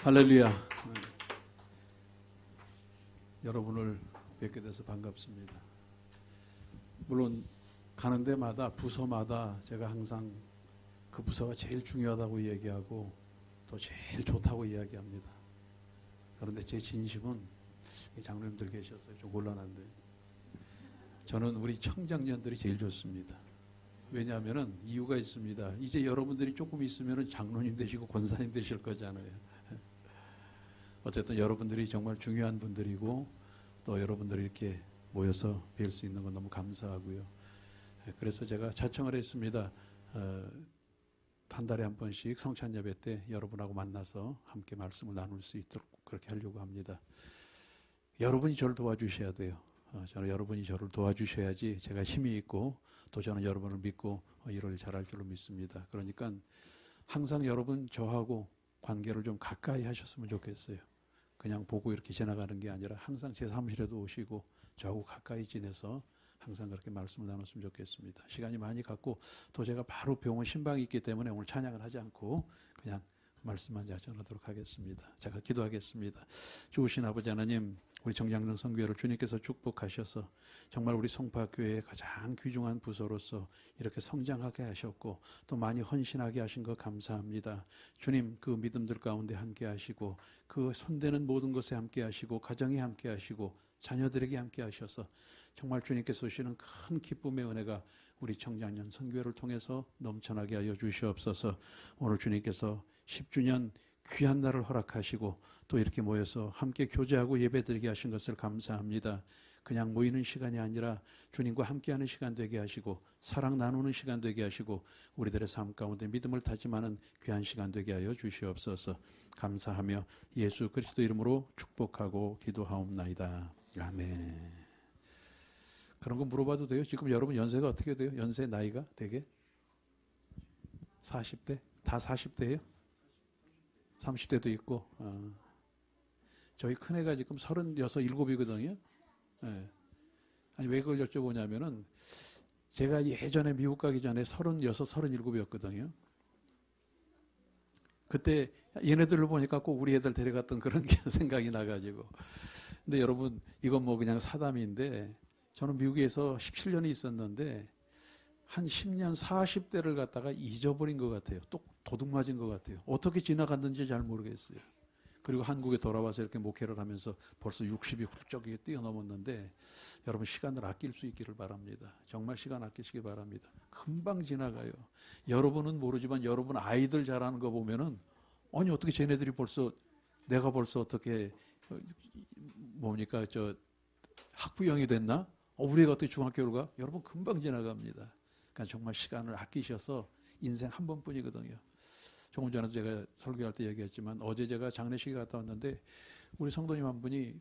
할렐루야. 여러분을 뵙게 돼서 반갑습니다. 물론 가는 데마다 부서마다 제가 항상 그 부서가 제일 중요하다고 얘기하고 또 제일 좋다고 이야기합니다. 그런데 제 진심은 장로님들 계셔서 좀 곤란한데 저는 우리 청장년들이 제일 좋습니다. 왜냐하면 이유가 있습니다. 이제 여러분들이 조금 있으면 장로님 되시고 권사님 되실 거잖아요. 어쨌든 여러분들이 정말 중요한 분들이고 또 여러분들이 이렇게 모여서 뵐 수 있는 건 너무 감사하고요. 그래서 제가 자청을 했습니다. 한 달에 한 번씩 성찬 예배 때 여러분하고 만나서 함께 말씀을 나눌 수 있도록 그렇게 하려고 합니다. 여러분이 저를 도와주셔야 돼요. 저는 여러분이 저를 도와주셔야지 제가 힘이 있고 또 저는 여러분을 믿고 일을 잘할 줄로 믿습니다. 그러니까 항상 여러분 저하고 관계를 좀 가까이 하셨으면 좋겠어요. 그냥 보고 이렇게 지나가는 게 아니라 항상 제 사무실에도 오시고 저하고 가까이 지내서 항상 그렇게 말씀을 나눴으면 좋겠습니다. 시간이 많이 갔고 또 제가 바로 병원 신방이 있기 때문에 오늘 찬양을 하지 않고 그냥 말씀만 전하도록 하겠습니다. 제가 기도하겠습니다. 좋으신 아버지 하나님, 우리 정장릉 선교회를 주님께서 축복하셔서 정말 우리 송파교회의 가장 귀중한 부서로서 이렇게 성장하게 하셨고 또 많이 헌신하게 하신 것 감사합니다. 주님, 그 믿음들 가운데 함께 하시고 그 손대는 모든 것에 함께 하시고 가정에 함께 하시고 자녀들에게 함께 하셔서 정말 주님께서 주시는 큰 기쁨의 은혜가 우리 청장년 선교회를 통해서 넘쳐나게 하여 주시옵소서. 오늘 주님께서 10주년 귀한 날을 허락하시고 또 이렇게 모여서 함께 교제하고 예배드리게 하신 것을 감사합니다. 그냥 모이는 시간이 아니라 주님과 함께하는 시간 되게 하시고 사랑 나누는 시간 되게 하시고 우리들의 삶 가운데 믿음을 다짐하는 귀한 시간 되게 하여 주시옵소서. 감사하며 예수 그리스도 이름으로 축복하고 기도하옵나이다. 아멘. 그런 거 물어봐도 돼요? 지금 여러분 연세가 어떻게 돼요? 연세 나이가 되게? 40대? 다 40대예요? 30대도 있고. 저희 큰애가 지금 36, 7이거든요. 네. 아니 왜 그걸 여쭤보냐면은 제가 예전에 미국 가기 전에 36, 37이었거든요. 그때 얘네들을 보니까 꼭 우리 애들 데려갔던 그런 게 생각이 나가지고. 근데 여러분 이건 뭐 그냥 사담인데 저는 미국에서 17년이 있었는데 한 10년 40대를 갖다가 잊어버린 것 같아요. 또 도둑 맞은 것 같아요. 어떻게 지나갔는지 잘 모르겠어요. 그리고 한국에 돌아와서 이렇게 목회를 하면서 벌써 60이 훌쩍 뛰어넘었는데 여러분 시간을 아낄 수 있기를 바랍니다. 정말 시간 아끼시기 바랍니다. 금방 지나가요. 여러분은 모르지만 여러분 아이들 자라는 거 보면은 아니 어떻게 쟤네들이 벌써 내가 벌써 어떻게 뭡니까 학부형이 됐나? 우리 애가 어떻게 중학교를 가? 여러분 금방 지나갑니다. 그러니까 정말 시간을 아끼셔서 인생 한 번뿐이거든요. 조금 전에도 제가 설교할 때 얘기했지만 어제 제가 장례식에 갔다 왔는데 우리 성도님 한 분이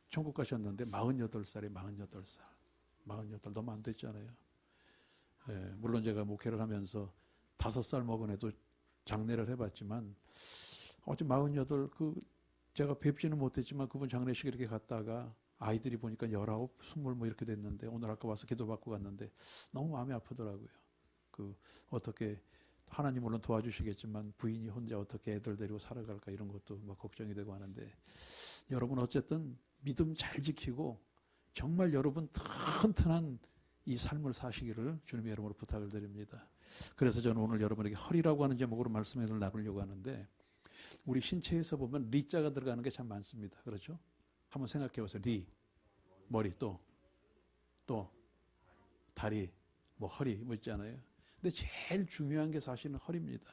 천국 가셨는데 48살에 48살. 48 너무 안 됐잖아요. 예, 물론 제가 목회를 하면서 5살 먹은 애도 장례를 해봤지만 어제 48 제가 뵙지는 못했지만 그분 장례식에 이렇게 갔다가 아이들이 보니까 19, 20 뭐 이렇게 됐는데 오늘 아까 와서 기도받고 갔는데 너무 마음이 아프더라고요. 어떻게 하나님 물론 도와주시겠지만 부인이 혼자 어떻게 애들 데리고 살아갈까 이런 것도 막 걱정이 되고 하는데 여러분 어쨌든 믿음 잘 지키고 정말 여러분 튼튼한 이 삶을 사시기를 주님의 이름으로 부탁을 드립니다. 그래서 저는 오늘 여러분에게 허리라고 하는 제목으로 말씀을 나누려고 하는데 우리 신체에서 보면 리자가 들어가는 게 참 많습니다. 그렇죠? 한번 생각해 보세요. 리, 머리, 또 다리, 뭐 허리 뭐 있잖아요. 근데 제일 중요한 게 사실은 허리입니다.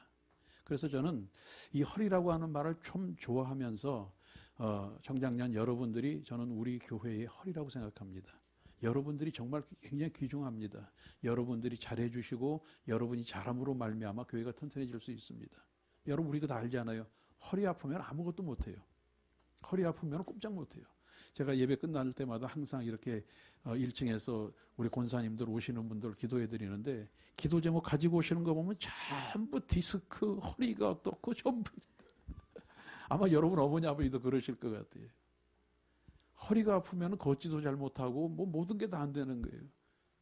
그래서 저는 이 허리라고 하는 말을 좀 좋아하면서 청장년 여러분들이 저는 우리 교회의 허리라고 생각합니다. 여러분들이 정말 굉장히 귀중합니다. 여러분들이 잘해주시고 여러분이 잘함으로 말미암아 교회가 튼튼해질 수 있습니다. 여러분 우리가 다 알잖아요. 허리 아프면 아무것도 못해요. 허리 아프면 꼼짝 못해요. 제가 예배 끝날 때마다 항상 이렇게 1층에서 우리 권사님들 오시는 분들 기도해 드리는데 기도 제목 가지고 오시는 거 보면 전부 디스크, 허리가 어떻고 전부 아마 여러분 어머니 아버지도 그러실 것 같아요. 허리가 아프면 걷지도 잘 못하고 뭐 모든 게 다 안 되는 거예요.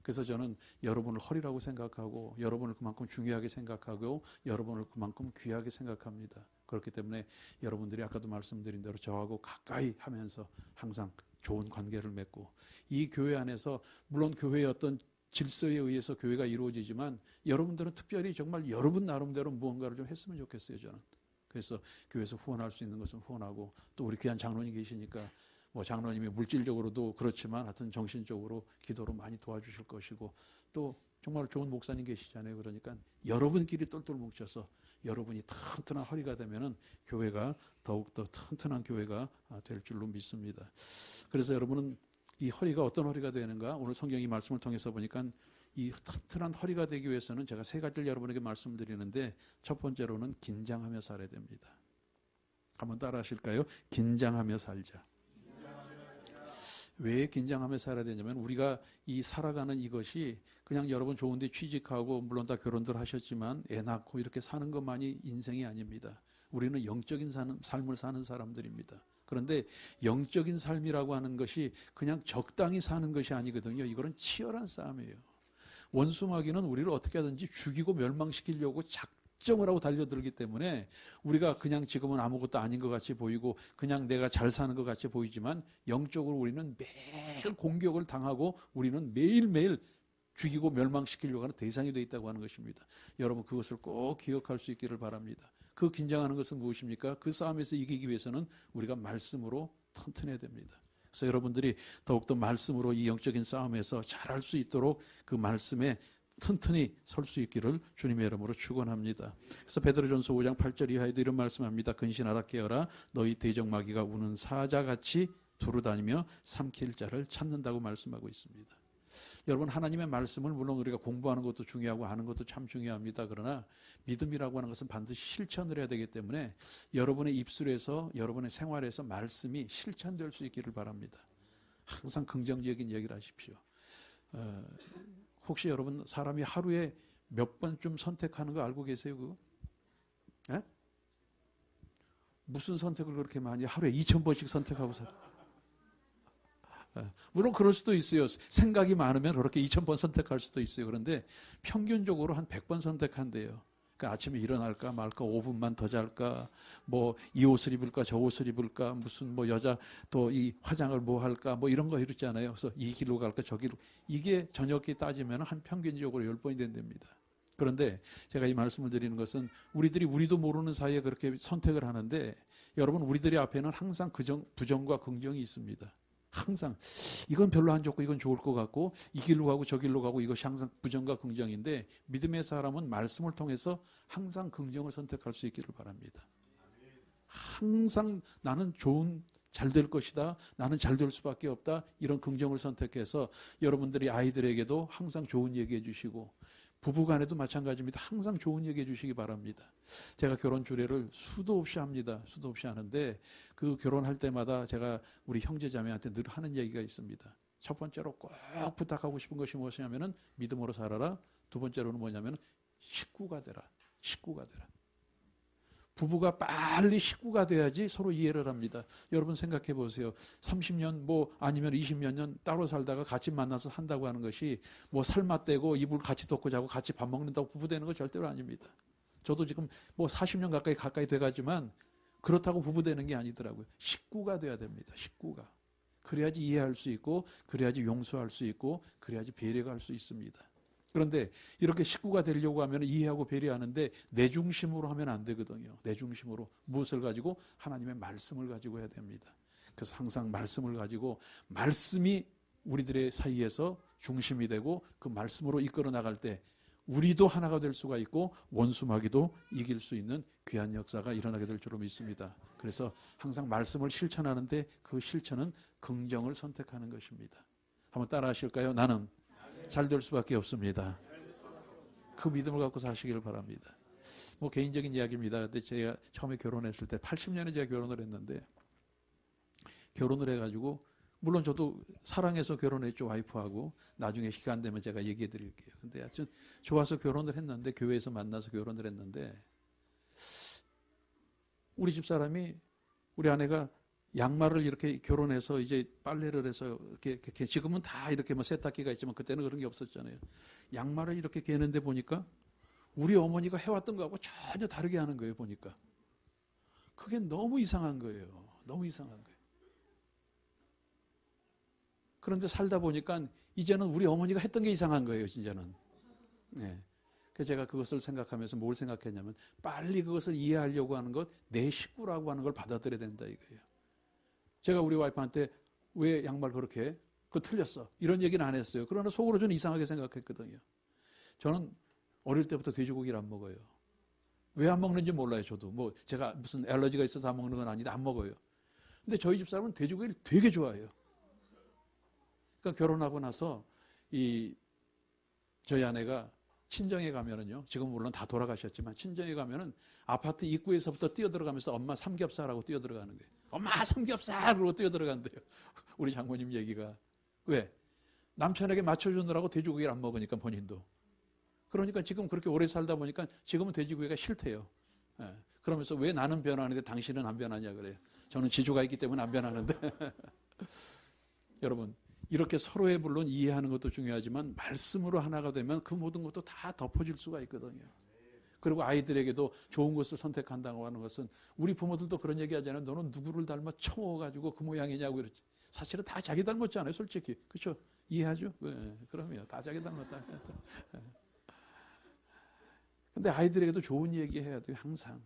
그래서 저는 여러분을 허리라고 생각하고 여러분을 그만큼 중요하게 생각하고 여러분을 그만큼 귀하게 생각합니다. 그렇기 때문에 여러분들이 아까도 말씀드린 대로 저하고 가까이 하면서 항상 좋은 관계를 맺고, 이 교회 안에서 물론 교회의 어떤 질서에 의해서 교회가 이루어지지만 여러분들은 특별히 정말 여러분 나름대로 무언가를 좀 했으면 좋겠어요, 저는. 그래서 교회에서 후원할 수 있는 것은 후원하고, 또 우리 귀한 장로님 계시니까 뭐 장로님이 물질적으로도 그렇지만 하여튼 정신적으로 기도로 많이 도와주실 것이고, 또 정말 좋은 목사님 계시잖아요. 그러니까 여러분끼리 똘똘 뭉쳐서 여러분이 튼튼한 허리가 되면은 교회가 더욱더 튼튼한 교회가 될 줄로 믿습니다. 그래서 여러분은 이 허리가 어떤 허리가 되는가? 오늘 성경 이 말씀을 통해서 보니까 이 튼튼한 허리가 되기 위해서는 제가 세 가지를 여러분에게 말씀드리는데, 첫 번째로는 긴장하며 살아야 됩니다. 한번 따라 하실까요? 긴장하며 살자. 왜 긴장하며 살아야 되냐면, 우리가 이 살아가는 이것이 그냥 여러분 좋은데 취직하고 물론 다 결혼들 하셨지만 애 낳고 이렇게 사는 것만이 인생이 아닙니다. 우리는 영적인 삶을 사는 사람들입니다. 그런데 영적인 삶이라고 하는 것이 그냥 적당히 사는 것이 아니거든요. 이거는 치열한 싸움이에요. 원수마귀는 우리를 어떻게 하든지 죽이고 멸망시키려고 작정을 하고 달려들기 때문에 우리가 그냥 지금은 아무것도 아닌 것 같이 보이고 그냥 내가 잘 사는 것 같이 보이지만, 영적으로 우리는 매일 공격을 당하고 우리는 매일매일 죽이고 멸망시키려고 하는 대상이 되어 있다고 하는 것입니다. 여러분, 그것을 꼭 기억할 수 있기를 바랍니다. 그 긴장하는 것은 무엇입니까? 그 싸움에서 이기기 위해서는 우리가 말씀으로 튼튼해야 됩니다. 그래서 여러분들이 더욱더 말씀으로 이 영적인 싸움에서 잘할 수 있도록 그 말씀에 튼튼히 설 수 있기를 주님의 이름으로 축원합니다. 그래서 베드로전서 5장 8절 이하에도 이런 말씀합니다. 근신하라 깨어라, 너희 대적마귀가 우는 사자같이 두루다니며 삼킬 자를 찾는다고 말씀하고 있습니다. 여러분, 하나님의 말씀을 물론 우리가 공부하는 것도 중요하고 아는 것도 참 중요합니다. 그러나 믿음이라고 하는 것은 반드시 실천을 해야 되기 때문에 여러분의 입술에서, 여러분의 생활에서 말씀이 실천될 수 있기를 바랍니다. 항상 긍정적인 얘기를 하십시오. 혹시 여러분, 사람이 하루에 몇 번쯤 선택하는 거 알고 계세요? 그거? 에? 무슨 선택을 그렇게 많이, 하루에 2,000번씩 선택하고 물론 그럴 수도 있어요. 생각이 많으면 그렇게 2,000번 선택할 수도 있어요. 그런데 평균적으로 한 100번 선택한대요. 그러니까 아침에 일어날까 말까, 5분만 더 잘까, 뭐 이 옷을 입을까 저 옷을 입을까, 무슨 뭐 여자 또 이 화장을 뭐 할까, 뭐 이런 거 이러잖아요. 그래서 이 길로 갈까 저 길로, 이게 저녁에 따지면 한 평균적으로 10번이 된답니다. 그런데 제가 이 말씀을 드리는 것은 우리도 모르는 사이에 그렇게 선택을 하는데, 여러분, 우리들의 앞에는 항상 부정과 긍정이 있습니다. 항상 이건 별로 안 좋고 이건 좋을 것 같고, 이 길로 가고 저 길로 가고, 이것이 항상 부정과 긍정인데, 믿음의 사람은 말씀을 통해서 항상 긍정을 선택할 수 있기를 바랍니다. 항상 나는 잘 될 것이다, 나는 잘 될 수밖에 없다, 이런 긍정을 선택해서 여러분들이 아이들에게도 항상 좋은 얘기해 주시고, 부부간에도 마찬가지입니다. 항상 좋은 얘기해 주시기 바랍니다. 제가 결혼 주례를 수도 없이 합니다. 수도 없이 하는데, 그 결혼할 때마다 제가 우리 형제자매한테 늘 하는 얘기가 있습니다. 첫 번째로 꼭 부탁하고 싶은 것이 무엇이냐면은 믿음으로 살아라. 두 번째로는 뭐냐면 식구가 되라. 식구가 되라. 부부가 빨리 식구가 돼야지 서로 이해를 합니다. 여러분 생각해 보세요. 30년 뭐 아니면 20몇 년 따로 살다가 같이 만나서 산다고 하는 것이 뭐 살맛대고 이불 같이 덮고 자고 같이 밥 먹는다고 부부 되는 거 절대로 아닙니다. 저도 지금 뭐 40년 가까이 돼가지만 그렇다고 부부 되는 게 아니더라고요. 식구가 돼야 됩니다. 식구가. 그래야지 이해할 수 있고, 그래야지 용서할 수 있고, 그래야지 배려가 할 수 있습니다. 그런데 이렇게 식구가 되려고 하면 이해하고 배려하는데 내 중심으로 하면 안 되거든요. 내 중심으로 무엇을 가지고? 하나님의 말씀을 가지고 해야 됩니다. 그래서 항상 말씀을 가지고, 말씀이 우리들의 사이에서 중심이 되고 그 말씀으로 이끌어 나갈 때 우리도 하나가 될 수가 있고 원수마귀도 이길 수 있는 귀한 역사가 일어나게 될 줄로 믿습니다. 그래서 항상 말씀을 실천하는데 그 실천은 긍정을 선택하는 것입니다. 한번 따라 하실까요? 나는 잘 될 수밖에 없습니다. 그 믿음을 갖고 사시기를 바랍니다. 뭐 개인적인 이야기입니다. 근데 제가 처음에 결혼했을 때 80년에 제가 결혼을 했는데, 결혼을 해가지고 물론 저도 사랑해서 결혼했죠, 와이프하고. 나중에 시간 되면 제가 얘기해 드릴게요. 근데 하여튼 좋아서 결혼을 했는데, 교회에서 만나서 결혼을 했는데, 우리 집 사람이, 우리 아내가 양말을 이렇게 결혼해서 이제 빨래를 해서 이렇게 지금은 다 이렇게 뭐 세탁기가 있지만 그때는 그런 게 없었잖아요. 양말을 이렇게 개는데 보니까 우리 어머니가 해왔던 거하고 전혀 다르게 하는 거예요, 보니까. 그게 너무 이상한 거예요. 너무 이상한 거예요. 그런데 살다 보니까 이제는 우리 어머니가 했던 게 이상한 거예요, 진짜는. 네. 그래서 제가 그것을 생각하면서 뭘 생각했냐면 빨리 그것을 이해하려고 하는 것, 내 식구라고 하는 걸 받아들여야 된다 이거예요. 제가 우리 와이프한테 왜 양말 그렇게 해? 그거 틀렸어. 이런 얘기는 안 했어요. 그러나 속으로 저는 이상하게 생각했거든요. 저는 어릴 때부터 돼지고기를 안 먹어요. 왜 안 먹는지 몰라요, 저도. 뭐 제가 무슨 알러지가 있어서 안 먹는 건 아닌데 안 먹어요. 근데 저희 집 사람은 돼지고기를 되게 좋아해요. 그러니까 결혼하고 나서 저희 아내가 친정에 가면은요, 지금 물론 다 돌아가셨지만 친정에 가면은 아파트 입구에서부터 뛰어들어가면서 엄마 삼겹살하고 뛰어들어가는 거예요. 엄마 삼겹살! 그러고 뛰어들어간대요. 우리 장모님 얘기가. 왜? 남편에게 맞춰주느라고 돼지고기를 안 먹으니까 본인도. 그러니까 지금 그렇게 오래 살다 보니까 지금은 돼지고기가 싫대요. 예. 그러면서 왜 나는 변하는데 당신은 안 변하냐 그래요. 저는 지주가 있기 때문에 안 변하는데. 여러분, 이렇게 서로의 물론 이해하는 것도 중요하지만 말씀으로 하나가 되면 그 모든 것도 다 덮어질 수가 있거든요. 그리고 아이들에게도 좋은 것을 선택한다고 하는 것은 우리 부모들도 그런 얘기 하잖아요. 너는 누구를 닮아 처먹어가지고 그 모양이냐고 이러지. 사실은 다 자기 닮았잖아요, 솔직히. 그렇죠? 이해하죠? 네, 그럼요. 다 자기 닮았다. 근데 아이들에게도 좋은 얘기 해야 돼요, 항상.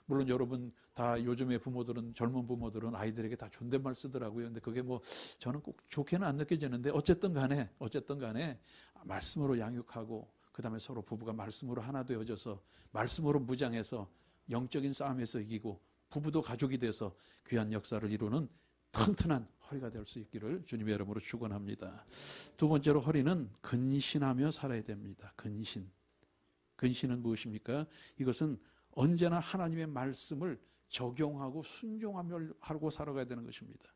물론 여러분 다 요즘의 부모들은, 젊은 부모들은 아이들에게 다 존댓말 쓰더라고요. 근데 그게 뭐 저는 꼭 좋게는 안 느껴지는데 어쨌든 간에 말씀으로 양육하고 그다음에 서로 부부가 말씀으로 하나 되어져서 말씀으로 무장해서 영적인 싸움에서 이기고 부부도 가족이 돼서 귀한 역사를 이루는 튼튼한 허리가 될 수 있기를 주님의 이름으로 축원합니다. 두 번째로 허리는 근신하며 살아야 됩니다. 근신. 근신은 무엇입니까? 이것은 언제나 하나님의 말씀을 적용하고 순종하고 살아가야 되는 것입니다.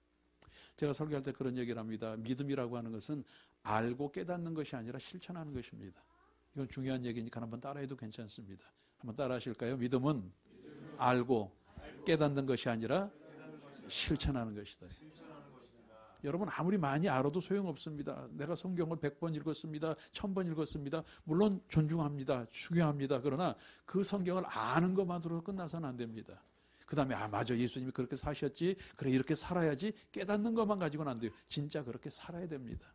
제가 설교할 때 그런 얘기를 합니다. 믿음이라고 하는 것은 알고 깨닫는 것이 아니라 실천하는 것입니다. 이건 중요한 얘기니까 한번 따라해도 괜찮습니다. 한번 따라 하실까요? 믿음은 알고 깨닫는 것이 아니라 실천하는 것이다. 여러분 아무리 많이 알아도 소용없습니다. 내가 성경을 100번 읽었습니다. 1000번 읽었습니다. 물론 존중합니다. 중요합니다. 그러나 그 성경을 아는 것만으로 끝나서는 안 됩니다. 그 다음에 맞아, 예수님이 그렇게 사셨지, 그래 이렇게 살아야지, 깨닫는 것만 가지고는 안 돼요. 진짜 그렇게 살아야 됩니다.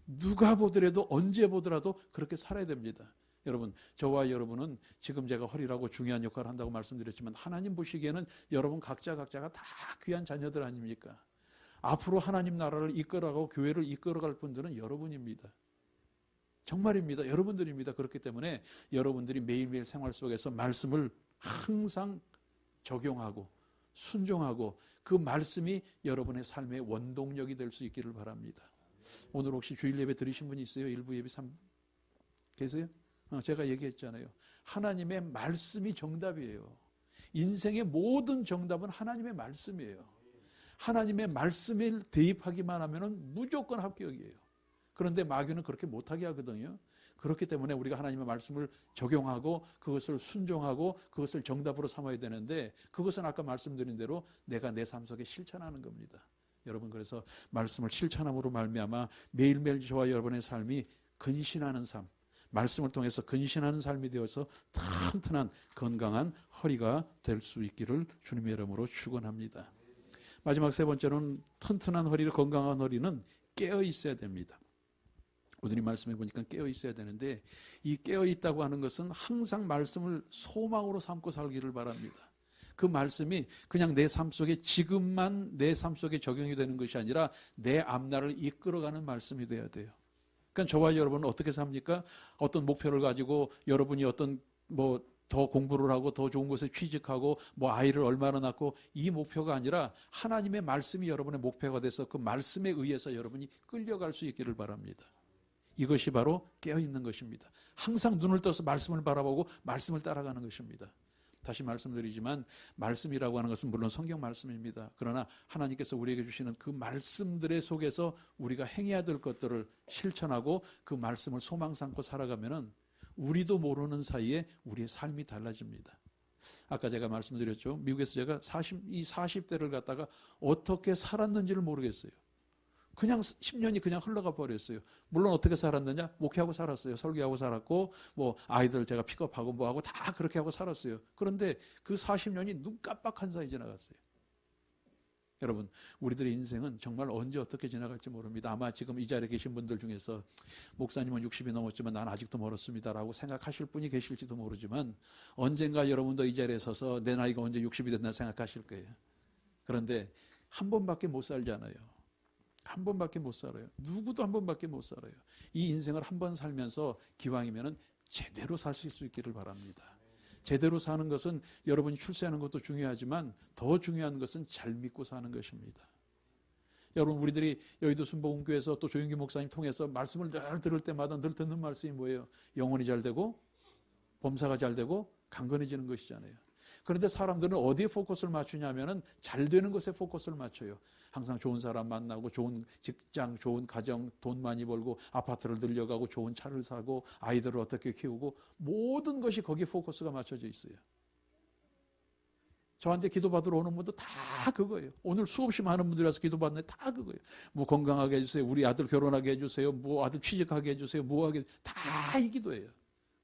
누가 보더라도 언제 보더라도 그렇게 살아야 됩니다. 여러분, 저와 여러분은 지금 제가 허리라고 중요한 역할을 한다고 말씀드렸지만 하나님 보시기에는 여러분 각자가 다 귀한 자녀들 아닙니까? 앞으로 하나님 나라를 이끌어가고 교회를 이끌어갈 분들은 여러분입니다. 정말입니다. 여러분들입니다. 그렇기 때문에 여러분들이 매일매일 생활 속에서 말씀을 항상 적용하고 순종하고 그 말씀이 여러분의 삶의 원동력이 될 수 있기를 바랍니다. 오늘 혹시 주일 예배 들으신 분이 있어요? 일부 예배 계세요? 제가 얘기했잖아요. 하나님의 말씀이 정답이에요. 인생의 모든 정답은 하나님의 말씀이에요. 하나님의 말씀에 대입하기만 하면 무조건 합격이에요. 그런데 마귀는 그렇게 못하게 하거든요. 그렇기 때문에 우리가 하나님의 말씀을 적용하고 그것을 순종하고 그것을 정답으로 삼아야 되는데 그것은 아까 말씀드린 대로 내가 내 삶 속에 실천하는 겁니다. 여러분 그래서 말씀을 실천함으로 말미암아 매일매일 저와 여러분의 삶이 근신하는 삶, 말씀을 통해서 근신하는 삶이 되어서 튼튼한 건강한 허리가 될 수 있기를 주님의 이름으로 축원합니다. 마지막 세 번째로는 튼튼한 허리를, 건강한 허리는 깨어 있어야 됩니다. 오늘 말씀해 보니까 깨어 있어야 되는데 이 깨어 있다고 하는 것은 항상 말씀을 소망으로 삼고 살기를 바랍니다. 그 말씀이 그냥 내 삶 속에 지금만 내 삶 속에 적용이 되는 것이 아니라 내 앞날을 이끌어가는 말씀이 되어야 돼요. 그러니까 저와 여러분은 어떻게 삽니까? 어떤 목표를 가지고 여러분이 어떤 더 공부를 하고 더 좋은 곳에 취직하고 아이를 얼마나 낳고 이 목표가 아니라 하나님의 말씀이 여러분의 목표가 돼서 그 말씀에 의해서 여러분이 끌려갈 수 있기를 바랍니다. 이것이 바로 깨어있는 것입니다. 항상 눈을 떠서 말씀을 바라보고 말씀을 따라가는 것입니다. 다시 말씀드리지만 말씀이라고 하는 것은 물론 성경 말씀입니다. 그러나 하나님께서 우리에게 주시는 그 말씀들의 속에서 우리가 행해야 될 것들을 실천하고 그 말씀을 소망 삼고 살아가면은 우리도 모르는 사이에 우리의 삶이 달라집니다. 아까 제가 말씀드렸죠. 미국에서 제가 40대를 갖다가 어떻게 살았는지를 모르겠어요. 그냥 10년이 그냥 흘러가 버렸어요. 물론 어떻게 살았느냐? 목회하고 살았어요. 설교하고 살았고 뭐 아이들 제가 픽업하고 뭐하고 다 그렇게 하고 살았어요. 그런데 그 40년이 눈 깜빡한 사이 지나갔어요. 여러분, 우리들의 인생은 정말 언제 어떻게 지나갈지 모릅니다. 아마 지금 이 자리에 계신 분들 중에서 목사님은 60이 넘었지만 난 아직도 멀었습니다라고 생각하실 분이 계실지도 모르지만 언젠가 여러분도 이 자리에 서서 내 나이가 언제 60이 됐나 생각하실 거예요. 그런데 한 번밖에 못 살잖아요. 한 번밖에 못 살아요. 누구도 한 번밖에 못 살아요. 이 인생을 한 번 살면서 기왕이면 제대로 사실 수 있기를 바랍니다. 제대로 사는 것은 여러분이 출세하는 것도 중요하지만 더 중요한 것은 잘 믿고 사는 것입니다. 여러분, 우리들이 여의도 순복음교회에서 또 조윤기 목사님 통해서 말씀을 늘 들을 때마다 늘 듣는 말씀이 뭐예요? 영혼이 잘 되고 범사가 잘 되고 강건해지는 것이잖아요. 그런데 사람들은 어디에 포커스를 맞추냐면은 잘 되는 것에 포커스를 맞춰요. 항상 좋은 사람 만나고 좋은 직장, 좋은 가정, 돈 많이 벌고 아파트를 늘려가고 좋은 차를 사고 아이들을 어떻게 키우고 모든 것이 거기에 포커스가 맞춰져 있어요. 저한테 기도받으러 오는 분도 다 그거예요. 오늘 수없이 많은 분들이 와서 기도받는데 다 그거예요. 뭐 건강하게 해주세요. 우리 아들 결혼하게 해주세요. 뭐 아들 취직하게 해주세요. 뭐 하게 다 이 기도예요.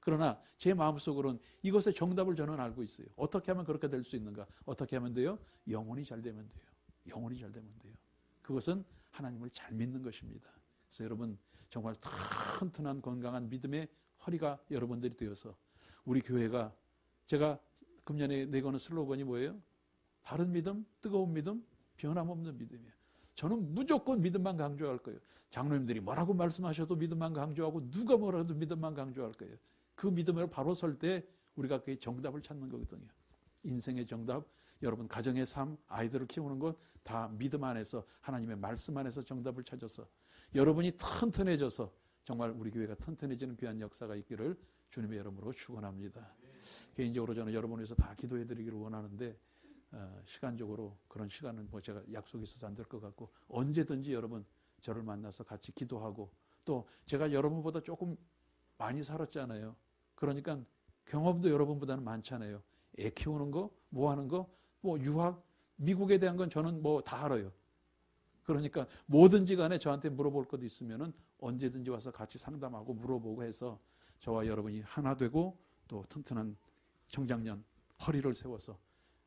그러나 제 마음속으로는 이것의 정답을 저는 알고 있어요. 어떻게 하면 그렇게 될 수 있는가? 어떻게 하면 돼요? 영혼이 잘 되면 돼요. 영혼이 잘 되면 돼요. 그것은 하나님을 잘 믿는 것입니다. 그래서 여러분 정말 튼튼한 건강한 믿음의 허리가 여러분들이 되어서 우리 교회가 제가 금년에 내거는 슬로건이 뭐예요? 바른 믿음, 뜨거운 믿음, 변함없는 믿음이에요. 저는 무조건 믿음만 강조할 거예요. 장로님들이 뭐라고 말씀하셔도 믿음만 강조하고 누가 뭐라 해도 믿음만 강조할 거예요. 그 믿음을 바로 설 때 우리가 그의 정답을 찾는 거거든요. 인생의 정답, 여러분 가정의 삶, 아이들을 키우는 것 다 믿음 안에서 하나님의 말씀 안에서 정답을 찾아서 여러분이 튼튼해져서 정말 우리 교회가 튼튼해지는 귀한 역사가 있기를 주님의 이름으로 축원합니다. 개인적으로 저는 여러분을 위해서 다 기도해드리기를 원하는데 시간적으로 그런 시간은 뭐 제가 약속이 있어서 안 될 것 같고 언제든지 여러분 저를 만나서 같이 기도하고 또 제가 여러분보다 조금 많이 살았잖아요. 그러니까 경험도 여러분보다는 많잖아요. 애 키우는 거, 뭐 하는 거, 뭐 유학, 미국에 대한 건 저는 뭐 다 알아요. 그러니까 뭐든지 간에 저한테 물어볼 것도 있으면은 언제든지 와서 같이 상담하고 물어보고 해서 저와 여러분이 하나 되고 또 튼튼한 청장년 허리를 세워서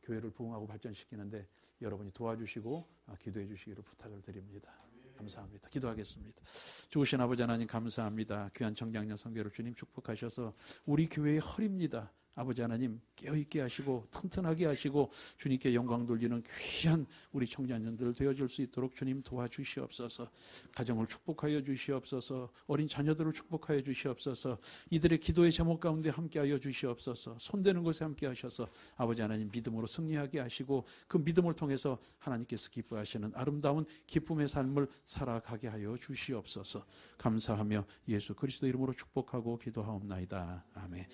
교회를 부흥하고 발전시키는데 여러분이 도와주시고 기도해 주시기를 부탁을 드립니다. 감사합니다. 기도하겠습니다. 좋으신 아버지 하나님 감사합니다. 귀한 청장년 선교를 주님 축복하셔서 우리 교회의 허리입니다. 아버지 하나님 깨어있게 하시고 튼튼하게 하시고 주님께 영광 돌리는 귀한 우리 청자년들 되어줄 수 있도록 주님 도와주시옵소서. 가정을 축복하여 주시옵소서. 어린 자녀들을 축복하여 주시옵소서. 이들의 기도의 제목 가운데 함께하여 주시옵소서. 손대는 곳에 함께 하셔서 아버지 하나님 믿음으로 승리하게 하시고 그 믿음을 통해서 하나님께서 기뻐하시는 아름다운 기쁨의 삶을 살아가게 하여 주시옵소서. 감사하며 예수 그리스도 이름으로 축복하고 기도하옵나이다. 아멘.